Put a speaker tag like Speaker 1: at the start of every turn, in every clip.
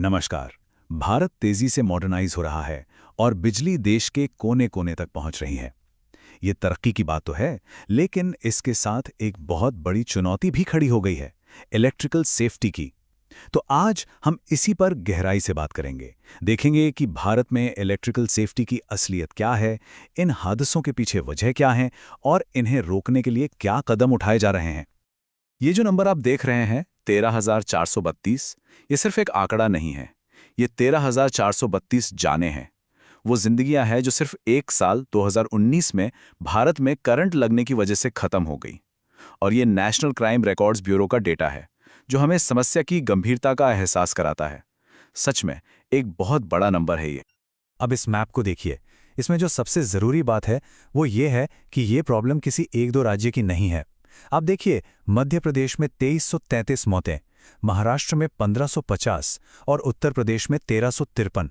Speaker 1: नमस्कार। भारत तेजी से मॉडर्नाइज हो रहा है और बिजली देश के कोने-कोने तक पहुंच रही है। ये तरक्की की बात तो है, लेकिन इसके साथ एक बहुत बड़ी चुनौती भी खड़ी हो गई है, इलेक्ट्रिकल सेफ्टी की। तो आज हम इसी पर गहराई से बात करेंगे। देखेंगे कि भारत में इलेक्ट्रिकल सेफ्टी की असलियत क्या है, इन हादसों के पीछे वजह क्या है और इन्हें रोकने के लिए क्या कदम उठाए जा रहे हैं। ये जो नंबर आप देख रहे हैं 13,432, ये सिर्फ एक आंकड़ा नहीं है। ये 13,432 जानें हैं। वो जिंदगियां हैं जो सिर्फ एक साल 2019 में भारत में करंट लगने की वजह से खत्म हो गई। और ये नेशनल क्राइम रिकॉर्ड्स ब्यूरो का डेटा है, जो हमें समस्या की गंभीरता का एहसास कराता है। सच में एक बहुत बड़ा नंबर है ये।
Speaker 2: अब इस मैप को देखिए। इसमें जो सबसे ज़रूरी बात है वो ये है कि ये प्रॉब्लम किसी एक दो राज्य की नहीं है। आप देखिए, मध्य प्रदेश में 2333 मौतें, महाराष्ट्र में 1550 और उत्तर प्रदेश में 1353।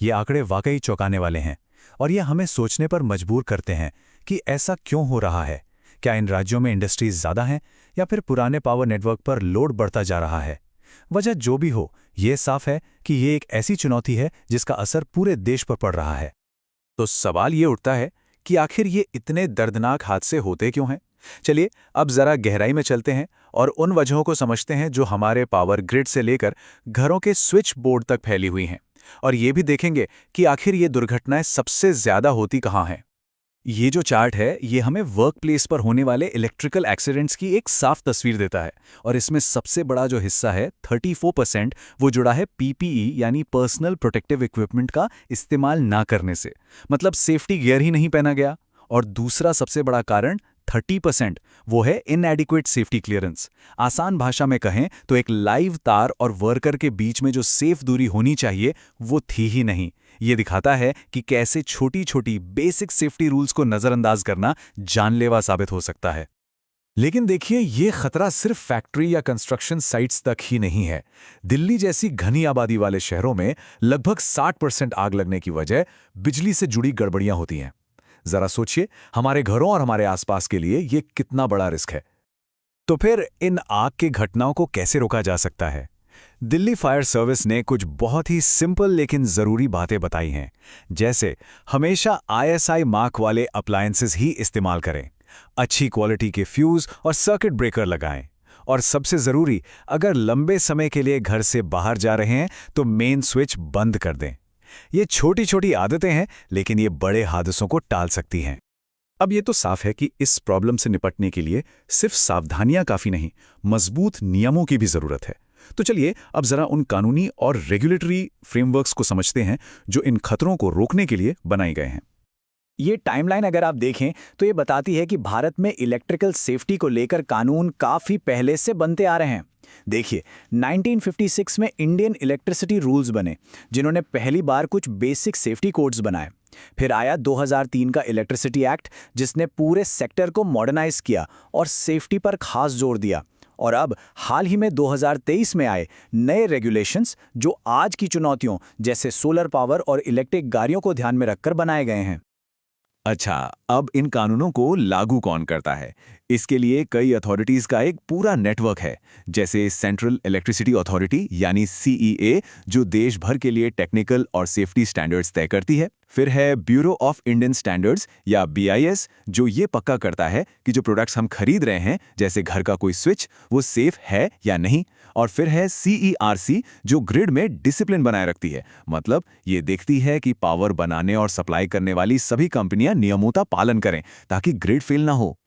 Speaker 2: ये आंकड़े वाकई चौंकाने वाले हैं और ये हमें सोचने पर मजबूर करते हैं कि ऐसा क्यों हो रहा है। क्या इन राज्यों में इंडस्ट्रीज ज़्यादा हैं या फिर पुराने पावर नेटवर्क पर लोड बढ़ता जा रहा है? वजह जो भी हो, ये साफ है कि ये एक ऐसी चुनौती है जिसका असर पूरे देश पर पड़ रहा है।
Speaker 1: तो सवाल ये उठता है कि आखिर ये इतने दर्दनाक हादसे होते क्यों हैं? चलिए अब जरा गहराई में चलते हैं और उन वजहों को समझते हैं जो हमारे पावर ग्रिड से लेकर घरों के स्विच बोर्ड तक फैली हुई हैं। और ये भी देखेंगे कि आखिर ये दुर्घटनाएं सबसे ज्यादा होती कहाँ हैं। ये जो चार्ट है, ये हमें वर्क प्लेस पर होने वाले इलेक्ट्रिकल एक्सीडेंट्स की एक साफ तस्वीर देता है। और इसमें सबसे बड़ा जो हिस्सा है 34%, वो जुड़ा है पीपीई यानी पर्सनल प्रोटेक्टिव इक्विपमेंट का इस्तेमाल ना करने से। मतलब सेफ्टी गियर ही नहीं पहना गया। और दूसरा सबसे बड़ा कारण 30%, वो है इनएडिक्वेट सेफ्टी क्लियरेंस। आसान भाषा में कहें तो एक लाइव तार और वर्कर के बीच में जो सेफ दूरी होनी चाहिए वो थी ही नहीं। ये दिखाता है कि कैसे छोटी छोटी बेसिक सेफ्टी रूल्स को नजरअंदाज करना जानलेवा साबित हो सकता है। लेकिन देखिए, ये खतरा सिर्फ फैक्ट्री या कंस्ट्रक्शन साइट्स तक ही नहीं है। दिल्ली जैसी घनी आबादी वाले शहरों में लगभग 60% आग लगने की वजह बिजली से जुड़ी गड़बड़ियां होती हैं। जरा सोचिए, हमारे घरों और हमारे आसपास के लिए ये कितना बड़ा रिस्क है। तो फिर इन आग की घटनाओं को कैसे रोका जा सकता है? दिल्ली फायर सर्विस ने कुछ बहुत ही सिंपल लेकिन जरूरी बातें बताई हैं। जैसे हमेशा ISI मार्क वाले अप्लायंसेस ही इस्तेमाल करें, अच्छी क्वालिटी के फ्यूज और सर्किट ब्रेकर लगाएं, और सबसे जरूरी, अगर लंबे समय के लिए घर से बाहर जा रहे हैं तो मेन स्विच बंद कर दें। ये छोटी छोटी आदतें हैं, लेकिन ये बड़े हादसों को टाल सकती हैं। अब ये तो साफ है कि इस प्रॉब्लम से निपटने के लिए सिर्फ सावधानियां काफी नहीं, मजबूत नियमों की भी जरूरत है। तो चलिए अब जरा उन कानूनी और रेगुलेटरी फ्रेमवर्क्स को समझते हैं जो इन खतरों को रोकने के लिए बनाए गए हैं।
Speaker 3: ये टाइमलाइन अगर आप देखें तो ये बताती है कि भारत में इलेक्ट्रिकल सेफ्टी को लेकर कानून काफ़ी पहले से बनते आ रहे हैं। देखिए, 1956 में इंडियन इलेक्ट्रिसिटी रूल्स बने, जिन्होंने पहली बार कुछ बेसिक सेफ्टी कोड्स बनाए। फिर आया 2003 का इलेक्ट्रिसिटी एक्ट, जिसने पूरे सेक्टर को मॉडर्नाइज किया और सेफ्टी पर खास जोर दिया। और अब हाल ही में 2023 में आए नए रेगुलेशंस, जो आज की चुनौतियों जैसे सोलर पावर और इलेक्ट्रिक गाड़ियों को ध्यान में रखकर बनाए गए हैं।
Speaker 1: अच्छा, अब इन कानूनों को लागू कौन करता है? इसके लिए कई अथॉरिटीज का एक पूरा नेटवर्क है, जैसे सेंट्रल इलेक्ट्रिसिटी अथॉरिटी यानी CEA, जो देश भर के लिए टेक्निकल और सेफ्टी स्टैंडर्ड्स तय करती है। फिर है ब्यूरो ऑफ इंडियन स्टैंडर्ड्स या BIS, जो ये पक्का करता है कि जो प्रोडक्ट्स हम खरीद रहे हैं, जैसे घर का कोई स्विच, वो सेफ है या नहीं। और फिर है CERC, जो ग्रिड में डिसिप्लिन बनाए रखती है। मतलब ये देखती है कि पावर बनाने और सप्लाई करने वाली सभी कंपनियां नियमों का पालन करें, ताकि ग्रिड फेल ना हो।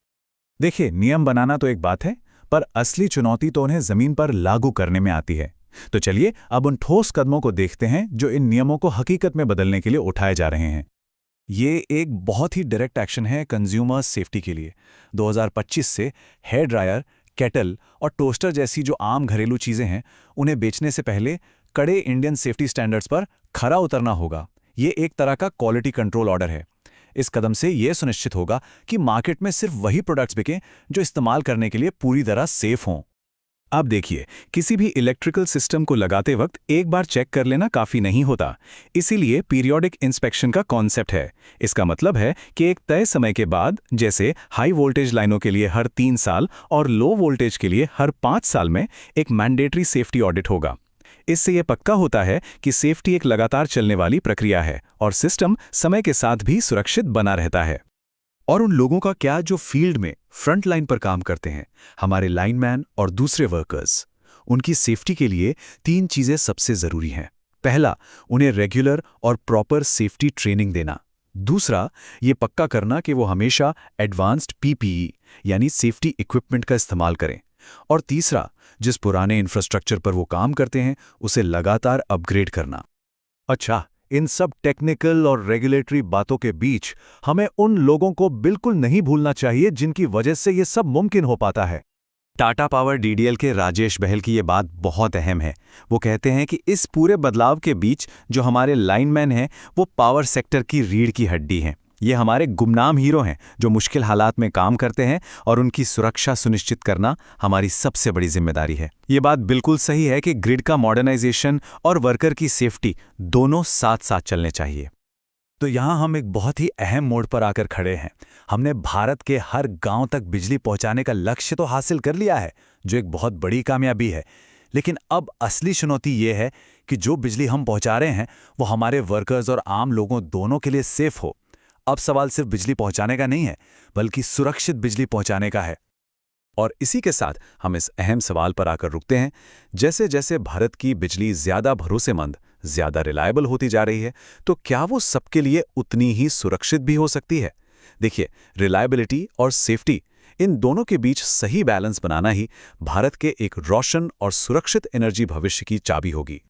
Speaker 2: देखिए, नियम बनाना तो एक बात है, पर असली चुनौती तो उन्हें जमीन पर लागू करने में आती है। तो चलिए अब उन ठोस कदमों को देखते हैं जो इन नियमों को हकीकत में बदलने के लिए उठाए जा रहे हैं। ये एक बहुत ही डायरेक्ट एक्शन है कंज्यूमर सेफ्टी के लिए। 2025 से हेयर ड्रायर, केटल और टोस्टर जैसी जो आम घरेलू चीजें हैं, उन्हें बेचने से पहले कड़े इंडियन सेफ्टी स्टैंडर्ड्स पर खरा उतरना होगा। ये एक तरह का क्वालिटी कंट्रोल ऑर्डर है। इस कदम से यह सुनिश्चित होगा कि मार्केट में सिर्फ वही प्रोडक्ट्स बिकें जो इस्तेमाल करने के लिए पूरी तरह सेफ हों। अब देखिए, किसी भी इलेक्ट्रिकल सिस्टम को लगाते वक्त एक बार चेक कर लेना काफी नहीं होता। इसीलिए पीरियोडिक इंस्पेक्शन का कॉन्सेप्ट है। इसका मतलब है कि एक तय समय के बाद, जैसे हाई वोल्टेज लाइनों के लिए हर 3 साल और लो वोल्टेज के लिए हर 5 साल में, एक मैंडेटरी सेफ्टी ऑडिट होगा। इससे यह पक्का होता है कि सेफ्टी एक लगातार चलने वाली प्रक्रिया है और सिस्टम समय के साथ भी सुरक्षित बना रहता है।
Speaker 1: और उन लोगों का क्या जो फील्ड में फ्रंट लाइन पर काम करते हैं, हमारे लाइनमैन और दूसरे वर्कर्स, उनकी सेफ्टी के लिए 3 चीजें सबसे जरूरी हैं। पहला, उन्हें रेगुलर और प्रॉपर सेफ्टी ट्रेनिंग देना। दूसरा, ये पक्का करना कि वो हमेशा एडवांस्ड पीपीई यानी सेफ्टी इक्विपमेंट का इस्तेमाल करें। और तीसरा, जिस पुराने इंफ्रास्ट्रक्चर पर वो काम करते हैं उसे लगातार अपग्रेड करना।
Speaker 2: अच्छा, इन सब टेक्निकल और रेगुलेटरी बातों के बीच हमें उन लोगों को बिल्कुल नहीं भूलना चाहिए जिनकी वजह से ये सब मुमकिन हो पाता है। टाटा पावर डीडीएल के राजेश बहल की ये बात बहुत अहम है। वो कहते हैं कि इस पूरे बदलाव के बीच जो हमारे लाइनमैन हैं वो पावर सेक्टर की रीढ़ की हड्डी हैं। ये हमारे गुमनाम हीरो हैं जो मुश्किल हालात में काम करते हैं और उनकी सुरक्षा सुनिश्चित करना हमारी सबसे बड़ी जिम्मेदारी है। ये बात बिल्कुल सही है कि ग्रिड का मॉडर्नाइजेशन और वर्कर की सेफ्टी दोनों साथ साथ चलने चाहिए।
Speaker 3: तो यहाँ हम एक बहुत ही अहम मोड़ पर आकर खड़े हैं। हमने भारत के हर गांव तक बिजली पहुंचाने का लक्ष्य तो हासिल कर लिया है, जो एक बहुत बड़ी कामयाबी है। लेकिन अब असली चुनौती ये है कि जो बिजली हम पहुंचा रहे हैं वो हमारे वर्कर्स और आम लोगों दोनों के लिए सेफ हो। अब सवाल सिर्फ बिजली पहुंचाने का नहीं है, बल्कि सुरक्षित बिजली पहुंचाने का है।
Speaker 1: और इसी के साथ हम इस अहम सवाल पर आकर रुकते हैं। जैसे जैसे भारत की बिजली ज्यादा भरोसेमंद, ज्यादा रिलायबल होती जा रही है, तो क्या वो सबके लिए उतनी ही सुरक्षित भी हो सकती है? देखिए, रिलायबिलिटी और सेफ्टी, इन दोनों के बीच सही बैलेंस बनाना ही भारत के एक रोशन और सुरक्षित एनर्जी भविष्य की चाबी होगी।